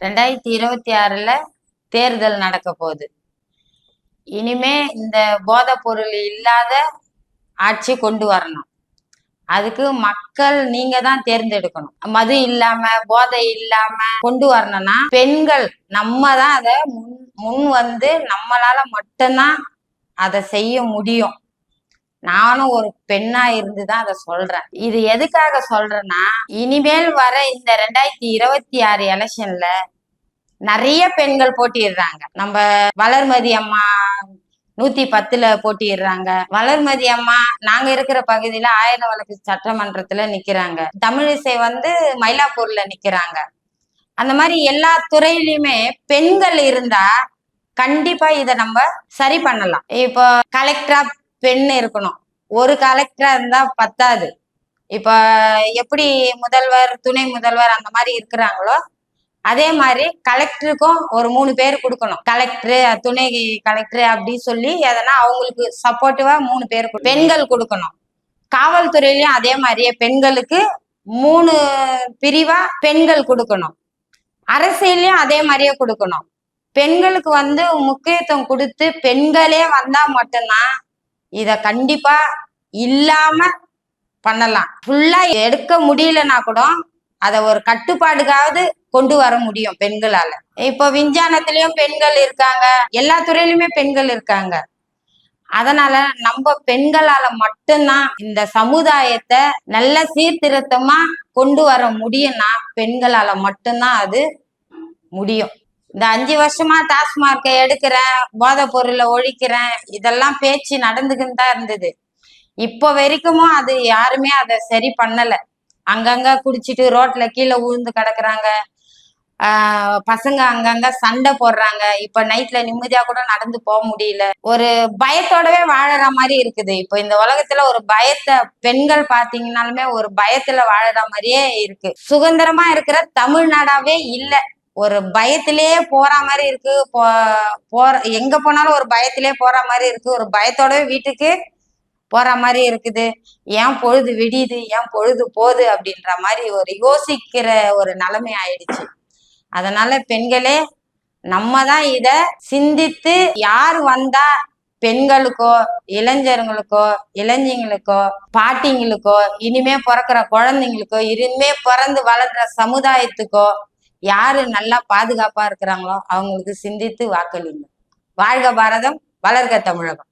2026ல தேர்தல் நடக்க போகுது. இனிமே இந்த போதை பொருள் இல்லாத ஆட்சி கொண்டு வரணும். அதுக்கு மக்கள் நீங்க தான் தேர்ந்தெடுக்கணும். மது இல்லாம போதை இல்லாம கொண்டு வரணும்னா பெண்கள் நம்ம தான் அதை முன் வந்து நம்மளால மட்டும்தான் அதை செய்ய முடியும். நானும் ஒரு பெண்ணா இருந்துதான் அதை சொல்றேன். இது எதுக்காக சொல்றேன்னா, இனிமேல் வர இந்த 2026 எலெக்ஷன்ல நிறைய பெண்கள் போட்டிடுறாங்க. நம்ம வளர்மதி அம்மா 110ல போட்டிடுறாங்க. வளர்மதி அம்மா நாங்க இருக்கிற பகுதியில ஆயிரம் விளக்கு சட்டமன்றத்துல நிக்கிறாங்க. தமிழிசை மயிலாப்பூர்ல நிக்கிறாங்க. அந்த மாதிரி எல்லா துறையிலுமே பெண்கள் இருந்தா கண்டிப்பா இதை நம்ம சரி பண்ணலாம். இப்போ கலெக்டரா பெண் இருக்கணும். ஒரு கலெக்டரா இருந்தா பத்தாது. இப்ப எப்படி முதல்வர் துணை முதல்வர் அந்த மாதிரி இருக்கிறாங்களோ அதே மாதிரி கலெக்டருக்கும் ஒரு 3 பேர் கொடுக்கணும். கலெக்டரு துணை கலெக்டரு அப்படி சொல்லி எதனா அவங்களுக்கு சப்போர்ட்டிவா 3 பேர் பெண்கள் கொடுக்கணும். காவல்துறையிலயும் அதே மாதிரியே பெண்களுக்கு 3 பிரிவா பெண்கள் கொடுக்கணும். அரசியலையும் அதே மாதிரியே கொடுக்கணும். பெண்களுக்கு முக்கியத்துவம் கொடுத்து பெண்களே வந்தா மட்டும்தான் இத கண்டிப்பா இல்லாம பண்ணலாம். ஃபுல்லா எடுக்க முடியலன்னா கூட அத ஒரு கட்டுப்பாடுக்காவது கொண்டு வர முடியும் பெண்களால. இப்போ விஞ்ஞானத்திலயும் பெண்கள் இருக்காங்க, எல்லா துறையிலுமே பெண்கள் இருக்காங்க. அதனால நம்ம பெண்களால மட்டும்தான் இந்த சமுதாயத்தை நல்ல சீர்திருத்தமா கொண்டு வர முடியும்னா பெண்களால மட்டும்தான் அது முடியும். இந்த 5 வருஷமா டாஸ்மார்க்கை எடுக்கிறேன், போதை பொருளை ஒழிக்கிறேன், இதெல்லாம் பேச்சு நடந்துக்கிட்டு தான் இருந்தது. இப்போ வரைக்கும் அது யாருமே அதை சரி பண்ணல. அங்கங்க குடிச்சிட்டு ரோட்ல கீழே விழுந்து கிடக்குறாங்க. பசங்க அங்கங்க சண்டை போடுறாங்க. இப்ப நைட்ல நிம்மதியா கூட நடந்து போக முடியல. ஒரு பயத்தோடவே வாழற மாதிரி இருக்குது. இப்போ இந்த உலகத்துல ஒரு பயத்தை பெண்கள் பாத்தீங்கன்னாலுமே ஒரு பயத்துல வாழற மாதிரியே இருக்கு. சுதந்திரமா இருக்கிற தமிழ்நாடாவே இல்லை. ஒரு பயத்திலேயே போற மாதிரி இருக்கு. எங்க போனாலும் ஒரு பயத்திலேயே போற மாதிரி இருக்கு. ஒரு பயத்தோடவே வீட்டுக்கு போற மாதிரி இருக்குது. ஏன் பொழுது விடியுது, ஏன் பொழுது போகுது அப்படின்ற மாதிரி ஒரு யோசிக்கிற ஒரு நிலைமை ஆயிடுச்சு. அதனால பெண்களே நம்ம தான் இத சிந்தித்து யார் வந்தா பெண்களுக்கோ இளைஞர்களுக்கோ இளைஞங்களுக்கோ பாட்டிங்களுக்கோ இனிமே பிறக்கிற குழந்தைங்களுக்கோ இனிமே பிறந்து வளர்ற சமுதாயத்துக்கோ யாரு நல்லா பாதுகாப்பா இருக்கிறாங்களோ அவங்களுக்கு சிந்தித்து வாக்களிங்க. வாழ்க பாரதம், வளர்க தமிழகம்.